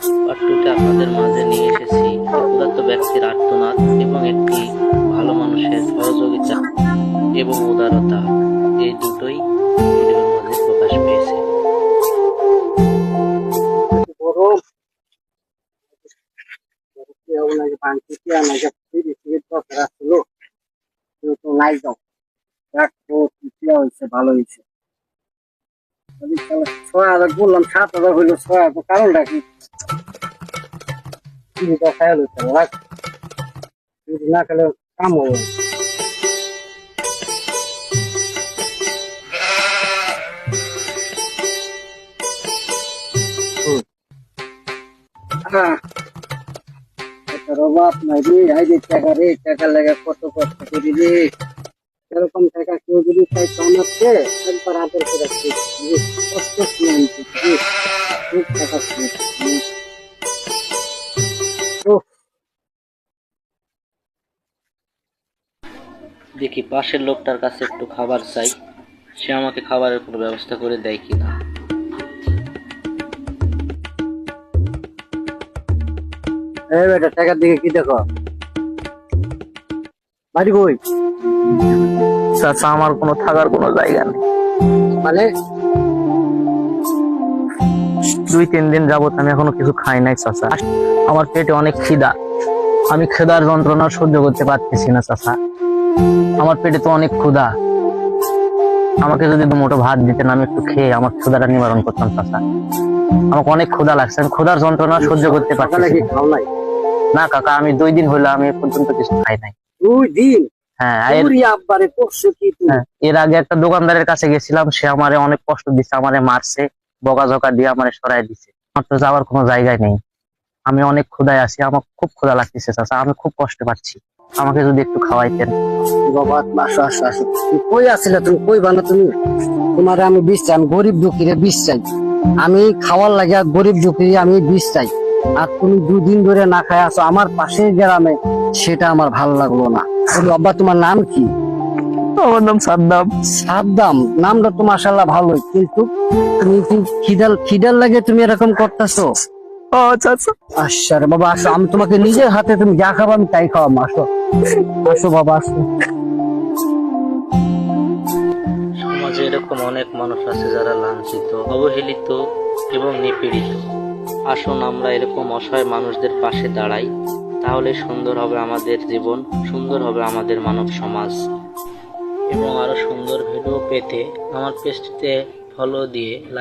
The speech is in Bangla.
পার্ট 2-তে আপনাদের মাঝে নিয়ে এসেছি ক্ষুধার্ত ব্যক্তির আর্তনাদ এবং একটি ভালো মানুষের সহযোগিতা এবং উদারতা, এই দুটোই ভিডিওর মধ্যে প্রকাশ পেয়েছে। ভালো হয়েছে, বললাম 7,000 হইলো, 6,000 কারণটা কি খেয়াল হচ্ছে না, খেলে কাম হবে। অভাব নাই রে, আইডি টাকা রে, টাকা লাগে কত কষ্ট করি রে। এরকম টাকা কেউ যদি চাই কামাচ্ছে একবার আদর করে রাখছি, কষ্ট শুনছি খুব টাকা শুনছি। দেখি পাশের লোকটার কাছে একটু খাবার চাই, সে আমাকে খাবারের কোনো ব্যবস্থা করে দেয় কিনা। এই বেটা, টাকার দিকে কি দেখো? বাড়ি কই? চাচা, আমার কোনো থাকার কোনো জায়গা নেই। মানে 2-3 দিন যাবত আমি এখনো কিছু খাই নাই চাচা। আমার পেটে অনেক খিদা, আমি খিদার যন্ত্রণা সহ্য করতে পারতেছি না চাচা। আমার পেটে তো অনেক ক্ষুধা, আমাকে যদি দুমুঠো ভাত দিতেন আমি একটু খেয়ে আমার ক্ষুধাটা নিবারণ করতাম চাচা। আমাকে অনেক ক্ষুধা লাগছে, আমি ক্ষুধার যন্ত্রণা সহ্য করতে পারতেছি না কাকা। আমি 2 দিন হইলো আমি এ পর্যন্ত কিছু খাই নাই। 2 দিন? হ্যাঁ, আব্বারে করছো কি তুমি? এর আগে একটা দোকানদারের কাছে গেছিলাম, সে আমারে অনেক কষ্ট দিচ্ছে, আমারে মারছে, বকাঝকা দিয়ে আমারে সরাই দিছে। আমার তো যাওয়ার কোনো জায়গায় নেই, আমি অনেক ক্ষুধায় আছি, আমার খুব ক্ষুধা লাগতেছে চাচা, আমি খুব কষ্ট পাচ্ছি, আমাকে যদি একটু খাওয়াইতেন। বাবা আসো আসো আসো, কই আছিলে তুমি? কই বানা তুমি? তোমারে আমি বিষ চাই, আমি গরিব দুঃখীরে বিষ চাই, আমি খাওয়ার লাগে গরিব দুঃখী আমি বিষ চাই। আর তুমি 2 দিন ধরে না খাই আসো আমার পাশের গ্রামে, সেটা আমার ভালো লাগলো না। আব্বা তোমার নাম কি? আমার নাম সাদ্দাম। সাদ্দাম নামটা তো মাশাআল্লাহ ভালোই, কিন্তু তুমি কি খিদার লাগে তুমি এরকম করতেছো? ও চাচা, আচ্ছা রে বাবা আসো, আমি তোমাকে নিজের হাতে তুমি যা খাবো আমি তাই খাওয়াবো। আসো আসো বাবা আসো। সমাজে এরকম অনেক মানুষ আছে যারা লাঞ্ছিত, অবহেলিত এবং নিপীড়িত। আসুন আমরা এরকম অসহায় মানুষদের পাশে দাঁড়াই, তাহলে সুন্দর হবে আমাদের জীবন, সুন্দর হবে আমাদের মানব সমাজ। এবং আরো সুন্দর ভিডিও পেতে আমার পেজটিতে ফলো দিয়ে